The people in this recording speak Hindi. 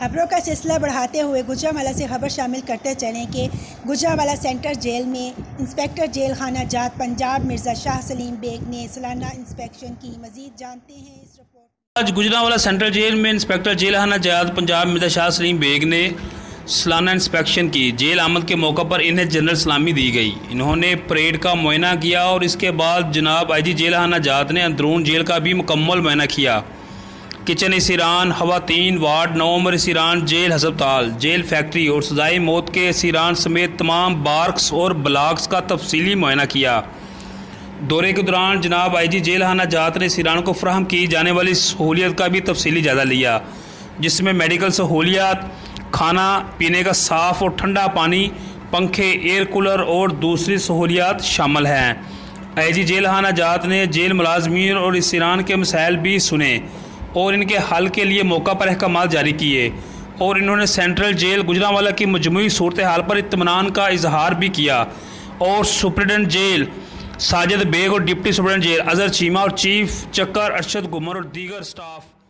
खबरों का सिलसिला बढ़ाते हुए गुजरांवाला से खबर शामिल करते चलें कि गुजरांवाला सेंट्रल जेल में इंस्पक्टर जेल खाना जात पंजाब मिर्जा सलीम बेग ने सालाना इंस्पेक्शन की। मजीद जानते हैं इस रिपोर्ट। आज गुजरांवाला सेंट्रल जेल में इंस्पक्टर जेल खाना जात पंजाब मिर्जा सलीम बेग ने सालाना इंस्पेक्शन की। जेल आमद के मौका पर इन्हें जनरल सलामी दी गई। इन्होंने परेड का मुआयना किया और इसके बाद जनाब IG जेल खाना जात ने अंदरून जेल का भी मुकम्मल मुआयना किया। किचन इसीरान, खवातीन वार्ड, 9 नंबर इसीरान, जेल हस्पताल, जेल फैक्ट्री और सजाए मौत के इसीरान समेत तमाम बार्क्स और ब्लॉक्स का तफसीली मुआयना किया। दौरे के दौरान जनाब IG जेल खाना जात ने इसीरान को फराहम की जाने वाली सहूलियत का भी तफसीली जायजा लिया, जिसमें मेडिकल सहूलियात, खाना पीने का साफ़ और ठंडा पानी, पंखे, एयर कूलर और दूसरी सहूलियात शामिल हैं। IG जेल खाना जात ने जेल मुलाजमीन और इसीरान के मसाइल भी सुने और इनके हल के लिए मौका पर अहकाम जारी किए और इन्होंने सेंट्रल जेल गुजरांवाला की मजमूई सूरत हाल पर इत्मीनान का इजहार भी किया और सुप्रिटेंडेंट जेल साजिद बेग और deputy superintendent jail Azhar Cheema और चीफ चक्कर अरशद गुमर और दीगर स्टाफ